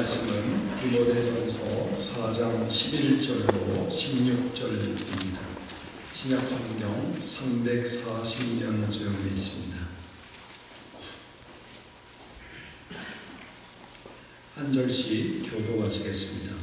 말씀은 디모데전서 4장 11절로 16절입니다. 신약성경 340년쯤에 있습니다. 한 절씩 교도하시겠습니다.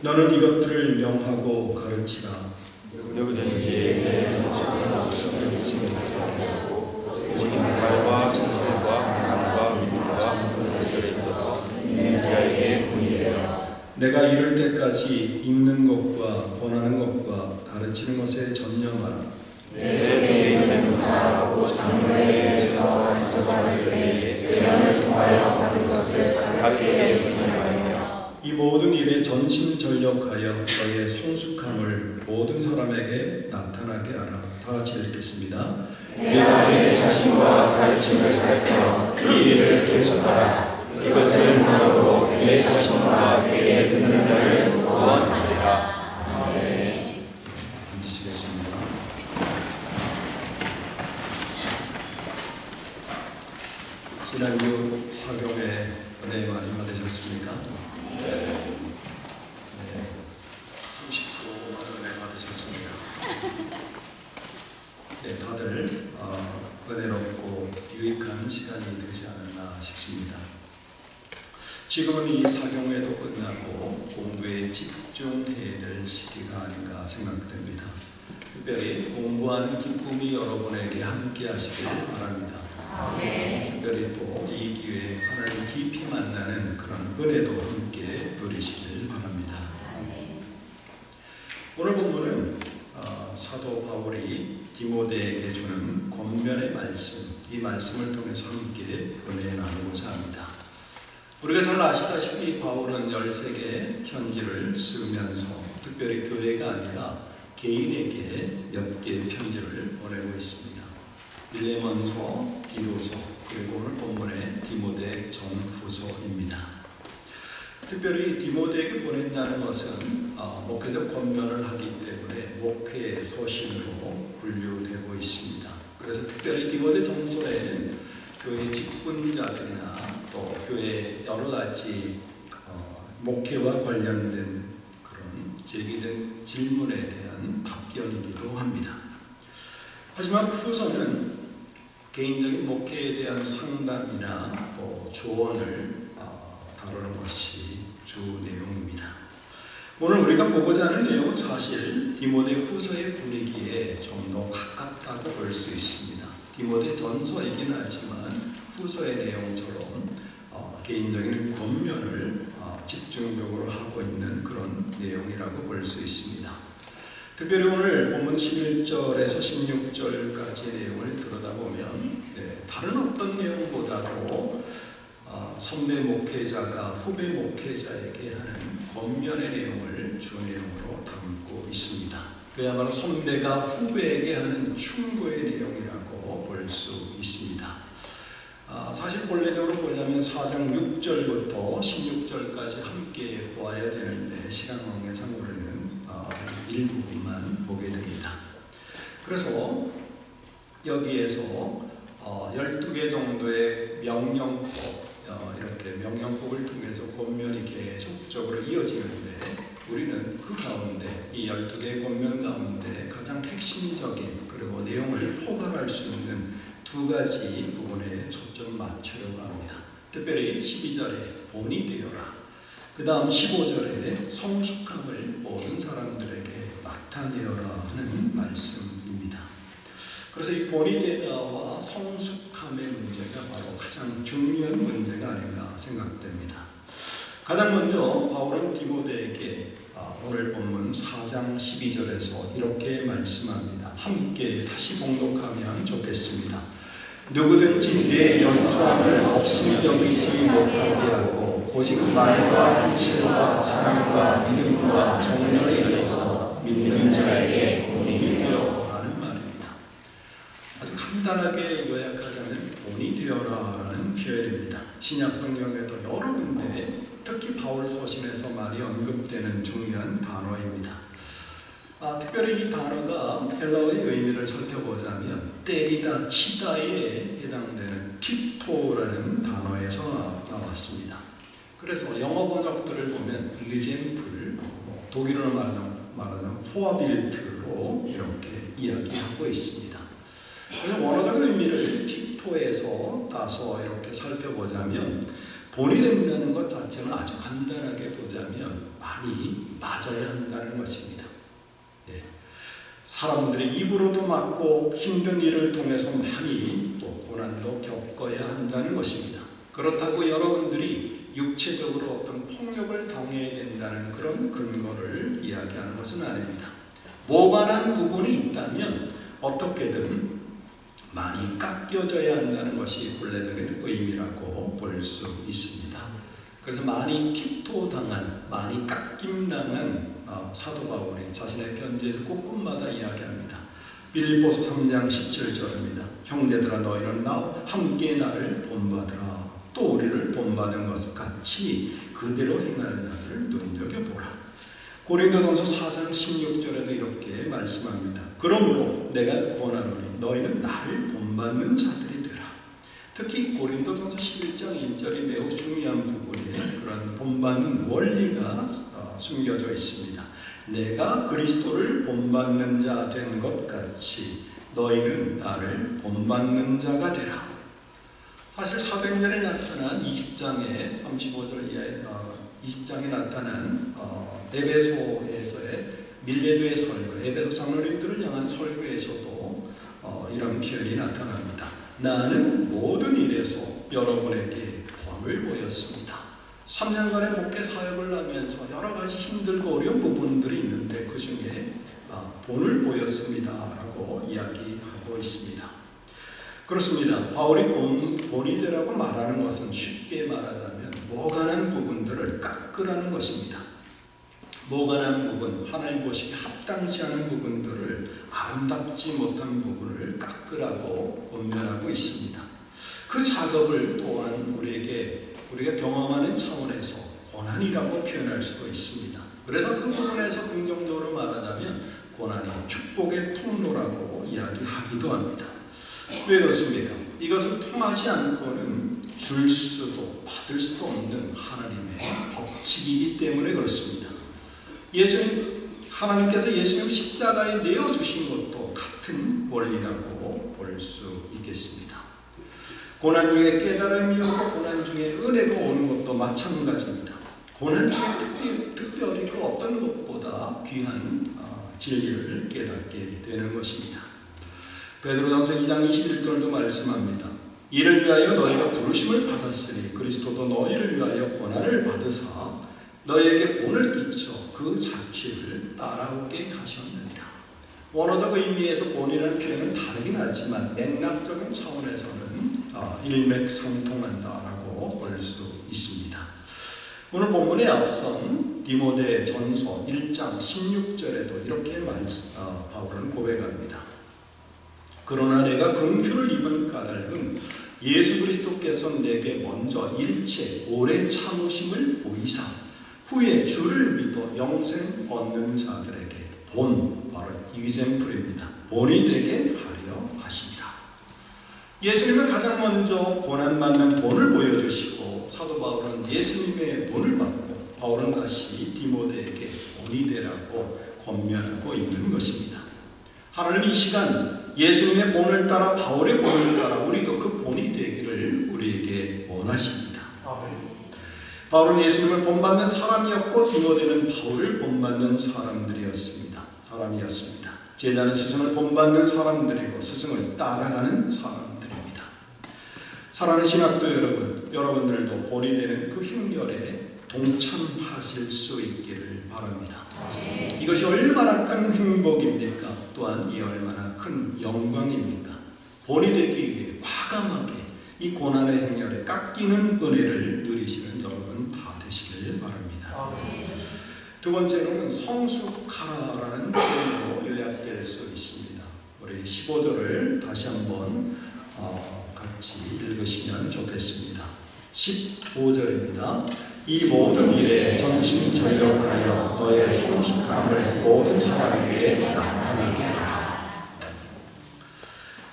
너는 이것들을 명하고 가르치라. 누구든지 내 정죄를 없으면 지금까지 하고 오직 말과 진실과 사랑과 믿음과 그것에서 있는 자에게 본이 되라. 내가 이를 때까지 읽는 것과 권하는 것과 가르치는 것에 전념하라. 내 속에 있는 사하고 장로에게서 안수받을 때에 예언을 통하여 받은 것을 가볍게 여기지 말며 이 모든 일에 전심전력하여 너의 성숙함을 모든 사람에게 나타나게 하라. 다 같이 읽겠습니다. 내가 내 자신과 가르침을 살펴 이 일을 계속하라. 이것을 능력으로 내 자신과 내게 듣는 자를 구원하리라. 아멘. 앉으시겠습니다. 지난주 사경에 은혜 많이 받으셨습니까? 네. 30%만 은혜 받으셨습니까? 네, 다들 은혜롭고 유익한 시간이 되지 않았나 싶습니다. 지금은 이 사경회도 끝나고 공부에 집중해야 될 시기가 아닌가 생각됩니다. 특별히 공부하는 기쁨이 여러분에게 함께 하시길 바랍니다. 특별히 또 이 기회에 하나님 깊이 만나는 그런 은혜도 함께 누리시길 바랍니다. 오늘 본문은 사도 바울이 디모데에게 주는 권면의 말씀, 이 말씀을 통해서 함께 은혜 나누고자 합니다. 우리가 잘 아시다시피 바울은 13개의 편지를 쓰면서 특별히 교회가 아니라 개인에게 몇 개의 편지를 보내고 있습니다. 빌레몬서, 디도서, 그리고 오늘 본문의 디모데 전후서입니다. 특별히 디모데에게 보낸다는 것은 목회적 권면을 하기 때문에 목회 서신으로 분류되고 있습니다. 그래서 특별히 디모데 전서에는 교회 직분자들이나 또 교회 여러 가지 목회와 관련된 그런 제기된 질문에 대한 답변이기도 합니다. 하지만 후서는 개인적인 목회에 대한 상담이나 또 조언을 다루는 것이 주 내용입니다. 오늘 우리가 보고자 하는 내용은 사실 디모데 후서의 분위기에 좀 더 가깝다고 볼 수 있습니다. 디모데 전서이긴 하지만 후서의 내용처럼 개인적인 권면을 집중적으로 하고 있는 그런 내용이라고 볼 수 있습니다. 특별히 오늘 본문 11절에서 16절까지의 내용을 들여다보면 다른 어떤 내용보다도 선배 목회자가 후배 목회자에게 하는 권면의 내용을 주 내용으로 담고 있습니다. 그야말로 선배가 후배에게 하는 충고의 내용이라고 볼 수 있습니다. 사실 본래적으로 보자면 4장 6절부터 16절까지 함께 보아야 되는데 시간 관계상 우리는 일부분만 보게 됩니다. 그래서 여기에서 12개 정도의 명령법, 이렇게 명령법을 통해서 권면이 계속적으로 이어지는데 우리는 그 가운데 이 12개의 권면 가운데 가장 핵심적인 그리고 내용을 포괄할 수 있는 두 가지 부분에 초점 맞추려고 합니다. 특별히 12절에 본이 되어라. 그 다음 15절에 성숙함을 모든 사람들에게 나타내어라 하는 말씀입니다. 그래서 이 본이 되다와 성숙함의 문제가 바로 가장 중요한 문제가 아닌가 생각됩니다. 가장 먼저 바울은 디모데에게 오늘 본문 4장 12절에서 이렇게 말씀합니다. 함께 다시 봉독하면 좋겠습니다. 누구든지 내 연수함을 없이 여기지 못하게 하고 오직 말과 진실과 사랑과 믿음과 정열에 있어서 믿는 자에게 본이 되어라는 말입니다. 아주 간단하게 요약하자면 본이 되어라라는 표현입니다. 신약 성경에도 여러 군데 특히 바울 서신에서 많이 언급되는 중요한 단어입니다. 특별히 이 단어가 헬라어의 의미를 살펴보자면 때리다, 치다에 해당되는 팁토라는 단어에서 나왔습니다. 그래서 영어 번역들을 보면 example, 독일어로 말하면 vorbilt로 이렇게 이야기하고 있습니다. 그래서 원어적 의미를 틱토에서 따서 이렇게 살펴보자면 본이 된다는 것 자체는 아주 간단하게 보자면 많이 맞아야 한다는 것입니다. 예. 사람들이 입으로도 맞고 힘든 일을 통해서 많이 또 고난도 겪어야 한다는 것입니다. 그렇다고 여러분들이 육체적으로 어떤 폭력을 당해야 된다는 그런 근거를 이야기하는 것은 아닙니다. 모관한 부분이 있다면 어떻게든 많이 깎여져야 한다는 것이 본래적인 의미라고 볼 수 있습니다. 그래서 많이 킵토당한, 많이 깎임당한 사도 바울이 자신의 편지에서 곳곳마다 이야기합니다. 빌립보서 3장 17절입니다. 형제들아 너희는 나와 함께 나를 본받으라. 또 우리를 본받은 것 같이 그대로 행하는 자를 눈여겨보라. 고린도전서 4장 16절에도 이렇게 말씀합니다. 그러므로 내가 권하노니 너희는 나를 본받는 자들이 되라. 특히 고린도전서 11장 1절이 매우 중요한 부분에 그런 본받는 원리가 숨겨져 있습니다. 내가 그리스도를 본받는 자 된 것 같이 너희는 나를 본받는 자가 되라. 사실 사도행전에 나타난 20장의 35절 이하의 20장에 나타난 에베소에서의 밀레도의 설교, 에베소 장로님들을 향한 설교에서도 이런 표현이 나타납니다. 나는 모든 일에서 여러분에게 본을 보였습니다. 3년간의 목회 사역을 하면서 여러 가지 힘들고 어려운 부분들이 있는데 그 중에 본을 보였습니다 라고 이야기하고 있습니다. 그렇습니다. 바울이 본이 되라고 말하는 것은 쉽게 말하자면 모관한 부분들을 깎으라는 것입니다. 모관한 부분, 하나님 보시기에 합당치 않은 부분들을 아름답지 못한 부분을 깎으라고 권면하고 있습니다. 그 작업을 또한 우리가 경험하는 차원에서 고난이라고 표현할 수도 있습니다. 그래서 그 부분에서 긍정적으로 말하자면 고난이 축복의 통로라고 이야기하기도 합니다. 왜 그렇습니까? 이것을 통하지 않고는 줄 수도 받을 수도 없는 하나님의 법칙이기 때문에 그렇습니다. 하나님께서 예수님 십자가에 내어주신 것도 같은 원리라고 볼 수 있겠습니다. 고난 중에 깨달음이 오고 고난 중에 은혜가 오는 것도 마찬가지입니다. 고난 중에 특별히 그 어떤 것보다 귀한 진리를 깨닫게 되는 것입니다. 베드로전서 2장 21절도 말씀합니다. 이를 위하여 너희가 부르심을 받았으니 그리스도도 너희를 위하여 고난을 받으사 너희에게 본을 끼쳐 그 자취를 따라오게 하셨느니라. 원어적 의미에서 본이라는 표현은 다르긴 하지만 맥락적인 차원에서는 일맥상통한다라고 볼 수 있습니다. 오늘 본문에 앞선 디모데 전서 1장 16절에도 이렇게 바울은 고백합니다. 그러나 내가 긍휼을 입은 까닭은 예수 그리스도께서 내게 먼저 일체 오래 참으심을 보이사 후에 주를 믿어 영생 얻는 자들에게 본, 바로 example입니다. 본이 되게 하려 하십니다. 예수님은 가장 먼저 고난받는 본을 보여주시고 사도 바울은 예수님의 본을 받고 바울은 다시 디모데에게 본이 되라고 권면하고 있는 것입니다. 하나님 이 시간 예수님의 본을 따라 바울의 본을 따라 우리도 그 본이 되기를 우리에게 원하십니다. 바울은 예수님을 본받는 사람이었고 디모데는 바울을 본받는 사람이었습니다. 제자는 스승을 본받는 사람들이고 스승을 따라가는 사람들입니다. 사랑하는 신학도 여러분들도 본이 되는 그 힘결에 동참하실 수 있기를 바랍니다. 이것이 얼마나 큰 행복입니까? 또한 이 얼마나 큰 영광입니까? 본이 되기 위해 과감하게 이 고난의 행렬에 깎이는 은혜를 누리시는 여러분 다 되시길 바랍니다. 두 번째로는 성숙하라는 표현으로 요약될 수 있습니다. 우리 15절을 다시 한번 같이 읽으시면 좋겠습니다. 15절입니다. 이 모든 일에 전심전력하여 너의 성숙함을 모든 사람에게 나타나게 하라.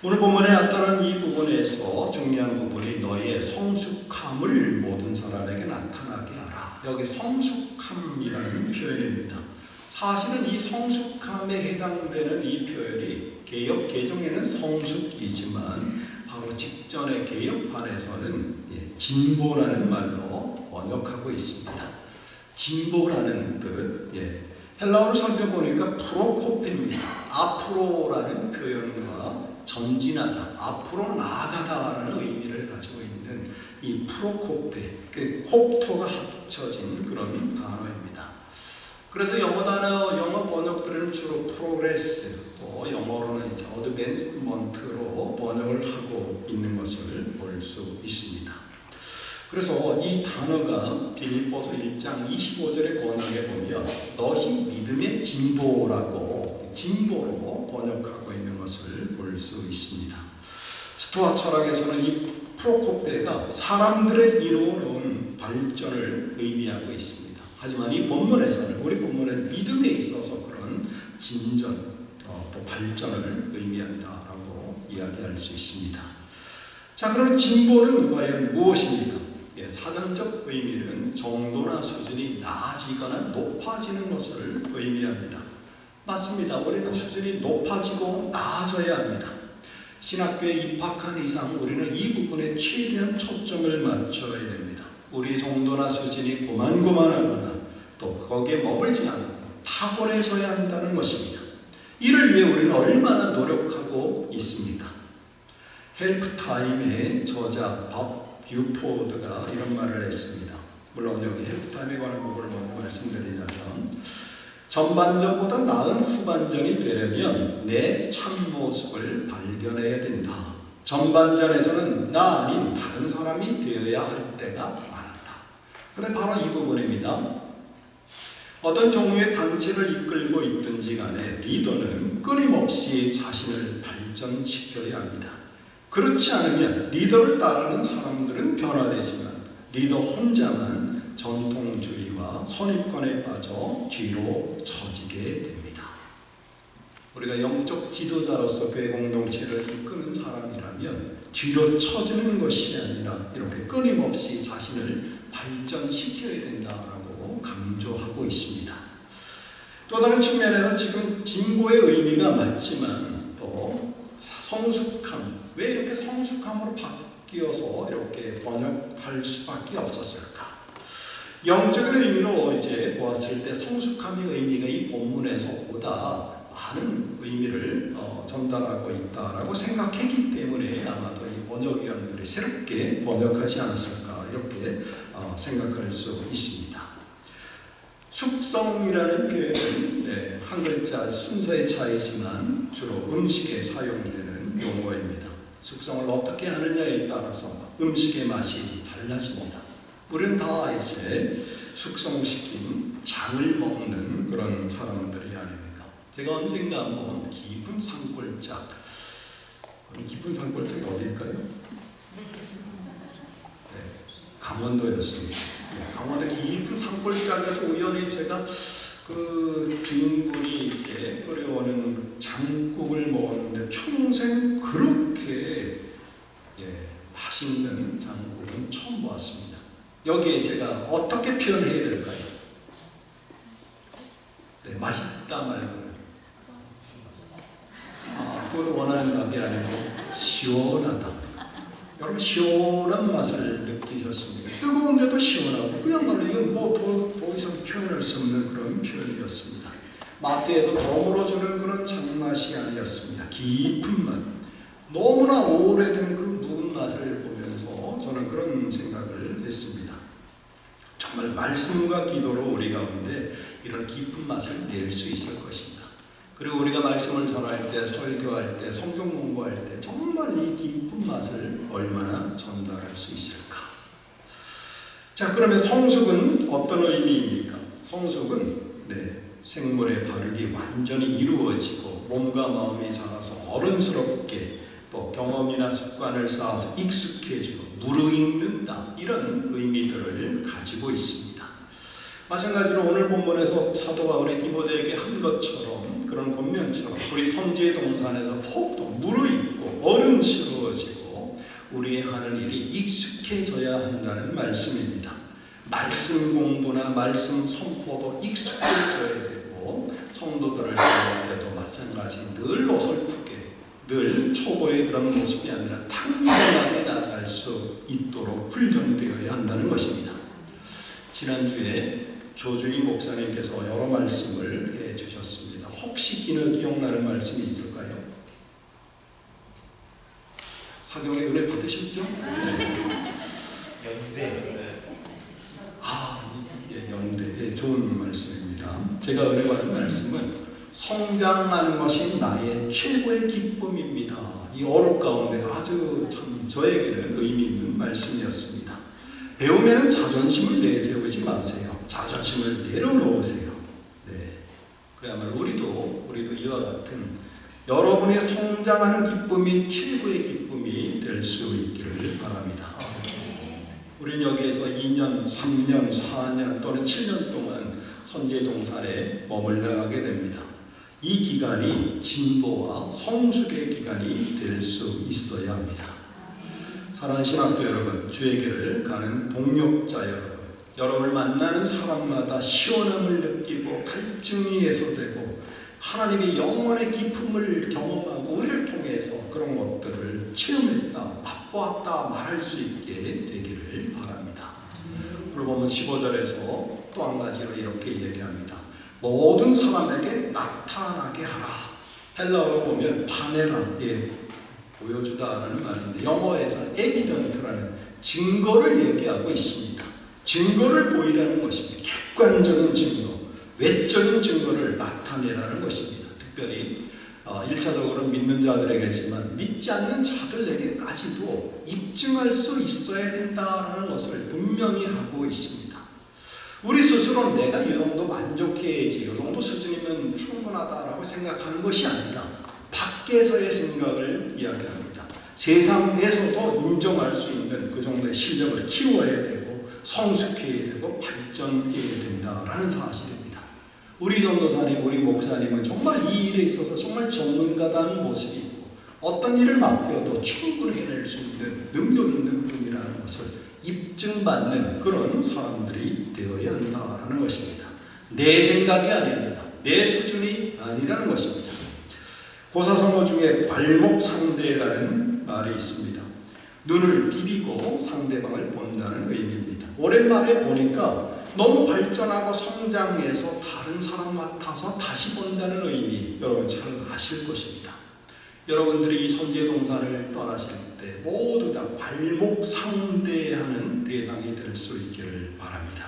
오늘 본문에 나타난 이 부분에서 중요한 부분이 너희의 성숙함을 모든 사람에게 나타나게 하라. 여기 성숙함이라는 표현입니다. 사실은 이 성숙함에 해당되는 이 표현이 개역 개정에는 성숙이지만 바로 직전의 개역판에서는 진보라는 말로 번역하고 있습니다. 진보라는 뜻, 헬라어를 살펴보니까 프로코페입니다. 앞으로라는 표현과 전진하다, 앞으로 나아가다라는 의미를 가지고 있는 이 프로코페, 그 콥토가 합쳐진 그런 단어입니다. 그래서 영어 번역들은 주로 프로그레스, 또 영어로는 이제 어드밴스먼트로 번역을 하고 있는 것을 볼 수 있습니다. 그래서 이 단어가 빌립보서 1장 25절의 번역에 보면 너희 믿음의 진보로 번역하고 있는 것을 볼 수 있습니다. 스토아 철학에서는 이 프로코페가 사람들의 이루어놓은 발전을 의미하고 있습니다. 하지만 이 본문에서는 우리 본문은 믿음에 있어서 그런 진전, 또 발전을 의미한다라고 이야기할 수 있습니다. 자, 그럼 진보는 과연 무엇입니까? 사전적 의미는 정도나 수준이 나아지거나 높아지는 것을 의미합니다. 맞습니다. 우리는 수준이 높아지고 나아져야 합니다. 신학교에 입학한 이상 우리는 이 부분에 최대한 초점을 맞춰야 됩니다. 우리 정도나 수준이 고만고만하거나 또 거기에 머물지 않고 탁월해져야 한다는 것입니다. 이를 위해 우리는 얼마나 노력하고 있습니까? 헬프타임의 저자 밥 뷰포드가 이런 말을 했습니다. 물론 여기 헬프타임에 관한 부분을 먼저 말씀드리자면 전반전보다 나은 후반전이 되려면 내 참모습을 발견해야 된다. 전반전에서는 나 아닌 다른 사람이 되어야 할 때가 많았다. 그런데 바로 이 부분입니다. 어떤 종류의 단체를 이끌고 있든지 간에 리더는 끊임없이 자신을 발전시켜야 합니다. 그렇지 않으면 리더를 따르는 사람들은 변화되지만 리더 혼자만 전통주의와 선입관에 빠져 뒤로 처지게 됩니다. 우리가 영적 지도자로서 교회 공동체를 이끄는 사람이라면 뒤로 처지는 것이 아니라 이렇게 끊임없이 자신을 발전시켜야 된다라고 강조하고 있습니다. 또 다른 측면에서 지금 진보의 의미가 맞지만 또 성숙함, 왜 이렇게 성숙함으로 바뀌어서 이렇게 번역할 수밖에 없었을까? 영적인 의미로 이제 보았을 때 성숙함의 의미가 이 본문에서보다 많은 의미를 전달하고 있다라고 생각했기 때문에 아마도 이 번역위원들이 새롭게 번역하지 않았을까 이렇게 생각할 수 있습니다. 숙성이라는 표현은 한 글자 순서의 차이지만 주로 음식에 사용되는 용어입니다. 숙성을 어떻게 하느냐에 따라서 음식의 맛이 달라집니다. 우리는 다 이제 숙성시킨 장을 먹는 그런 사람들이 아닙니까? 제가 언젠가 한번 깊은 산골짝, 깊은 산골짝이 어딜까요? 강원도였습니다. 강원도 깊은 산골짝에서 우연히 제가 그 주인분이 이제 끓여오는 장국을 먹었는데 평생 그렇게 맛있는 장국은 처음 보았습니다. 여기에 제가 어떻게 표현해야 될까요? 맛있다 말고는 그것도 원하는 답이 아니고 시원하다. 여러분 시원한 맛을 느끼셨습니까? 뜨거운데도 시원하고 그야말로 이건 더 이상 표현할 수 없는 그런 표현이었습니다. 마트에서 덤으로 주는 그런 장맛이 아니었습니다. 깊은 맛, 너무나 오래된 그 묵은 맛을 보면서 저는 그런 생각을 했습니다. 정말 말씀과 기도로 우리 가운데 이런 깊은 맛을 낼 수 있을 것인가. 그리고 우리가 말씀을 전할 때, 설교할 때, 성경 공부할 때 정말 이 깊은 맛을 얼마나 전달할 수 있을까. 자, 그러면 성숙은 어떤 의미입니까? 성숙은 생물의 발육이 완전히 이루어지고 몸과 마음이 자라서 어른스럽게 또 경험이나 습관을 쌓아서 익숙해지고 무르익는다, 이런 의미들을 가지고 있습니다. 마찬가지로 오늘 본문에서 사도 바울이 디모데에게 한 것처럼 그런 권면처럼 우리 선지의 동산에서 더욱더 무르익고 어른스러워지고 우리 하는 일이 익숙해져야 한다는 말씀입니다. 말씀 공부나 말씀 선포도 익숙해져야 되고 성도들을 대할 때도 마찬가지 늘 어설프게 늘 초보의 그런 모습이 아니라 탁월하게 나아갈 수 있도록 훈련되어야 한다는 것입니다. 지난주에 조주희 목사님께서 여러 말씀을 해주셨습니다. 혹시 기억나는 말씀이 있을까요? 사경의 은혜 받으셨죠? 연대. 좋은 말씀입니다. 제가 은혜 받은 말씀은 성장하는 것이 나의 최고의 기쁨입니다. 이 어록 가운데 아주 참 저에게는 의미 있는 말씀이었습니다. 배움에는 자존심을 내세우지 마세요. 자존심을 내려놓으세요. 네, 그야말로 우리도 이와 같은 여러분의 성장하는 기쁨이 최고의 기쁨이 될 수 있기를 바랍니다. 우리는 여기에서 2년, 3년, 4년 또는 7년 동안 선지의 동산에 머물러가게 됩니다. 이 기간이 진보와 성숙의 기간이 될 수 있어야 합니다. 사랑하는 신학도 여러분, 주에게를 가는 동역자 여러분, 여러분을 만나는 사람마다 시원함을 느끼고 갈증이 해소되고 하나님의 영원의 기쁨을 경험하고 우리를 통해서 그런 것들을 체험했다, 맛보았다 말할 수 있게 되기를 바랍니다. 오늘 보면 15절에서 또 한 가지로 이렇게 얘기합니다. 모든 사람에게 나타나게 하라. 헬라어로 보면 파네라, 보여주다라는 말인데 영어에서는 에비던트라는 증거를 얘기하고 있습니다. 증거를 보이라는 것입니다. 객관적인 증거, 외적인 증거를 나타내라는 것입니다. 특별히 1차적으로 믿는 자들에게지만 믿지 않는 자들에게까지도 입증할 수 있어야 된다는 것을 분명히 하고 있습니다. 우리 스스로 내가 이 정도 만족해야지, 이 정도 수준이면 충분하다라고 생각하는 것이 아니라 밖에서의 생각을 이야기합니다. 세상에서도 인정할 수 있는 그 정도의 실력을 키워야 되고 성숙해야 되고 발전해야 된다라는 사실입니다. 우리 전도사님, 우리 목사님은 정말 이 일에 있어서 정말 전문가다는 모습이 있고 어떤 일을 맡겨도 충분히 해낼 수 있는 능력 있는 분이라는 것을 입증받는 그런 사람들이 되어야 한다는 것입니다. 내 생각이 아닙니다. 내 수준이 아니라는 것입니다. 고사성어 중에 괄목상대라는 말이 있습니다. 눈을 비비고 상대방을 본다는 의미입니다. 오랜만에 보니까 너무 발전하고 성장해서 다른 사람 같아서 다시 본다는 의미, 여러분 잘 아실 것입니다. 여러분들이 이 선지의 동산을 떠나실 때 모두 다 괄목상대하는 대상이 될 수 있기를 바랍니다.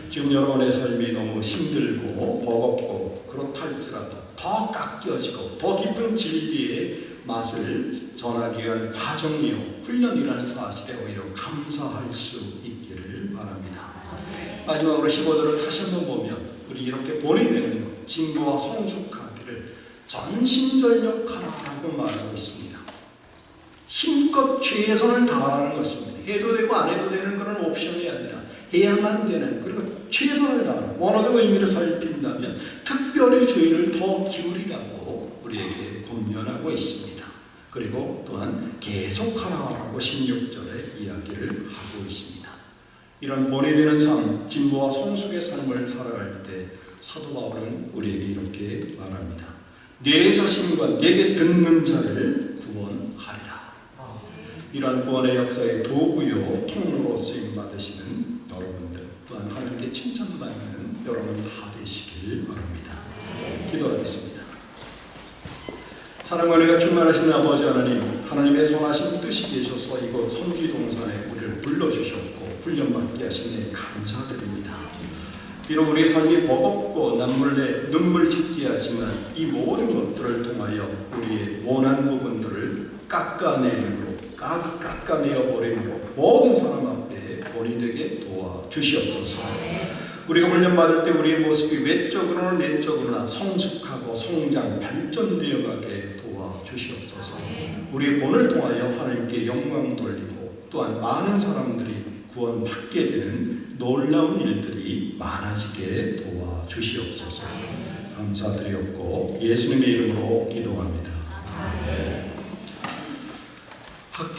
지금 여러분의 삶이 너무 힘들고 버겁고 그렇다 할지라도 더 깎여지고 더 깊은 진리의 맛을 전하기 위한 과정이요 훈련이라는 사실에 오히려 감사할 수 있기를 바랍니다. 마지막으로 15절을 다시 한번 보면 우리 이렇게 보내되는 것, 진보와 성숙하기를 전심전력하라고 말하고 있습니다. 힘껏 최선을 다하라는 것입니다. 해도 되고 안 해도 되는 그런 옵션이 아니라 해야만 되는, 그리고 최선을 다하라. 원어적 의미를 살핀다면 특별히 주의를 더 기울이라고 우리에게 권면하고 있습니다. 그리고 또한 계속하라고 16절에 이야기를 하고 있습니다. 이런 본이 삶, 진보와 성숙의 삶을 살아갈 때 사도 바울은 우리에게 이렇게 말합니다. 내 자신과 내게 듣는 자를 구원하리라. 이러한 구원의 역사의 도구요 통로로 쓰임 받으시는 여러분들, 또한 하나님께 칭찬받는 여러분 다 되시길 바랍니다. 기도하겠습니다. 사랑과 은혜가 충만하신 아버지 하나님, 하나님의 선하신 뜻이 계셔서 이곳 선지동산에 우리를 불러주셨고 훈련받게 하시니 감사드립니다. 비록 우리의 삶이 버겁고 남물에 눈물 짓게 하지만 이 모든 것들을 통하여 우리의 원한 부분들을 깎아내어 버리므로 모든 사람 앞에 본이 되게 도와주시옵소서. 우리가 훈련받을 때 우리의 모습이 외적으로나 내적으로나 성숙하고 성장, 발전되어 가게 도와주시옵소서. 우리의 본을 통하여 하나님께 영광 돌리고 또한 많은 사람들이 구원받게 되는 놀라운 일들이 많아지게 도와주시옵소서. 감사드렸고 예수님의 이름으로 기도합니다.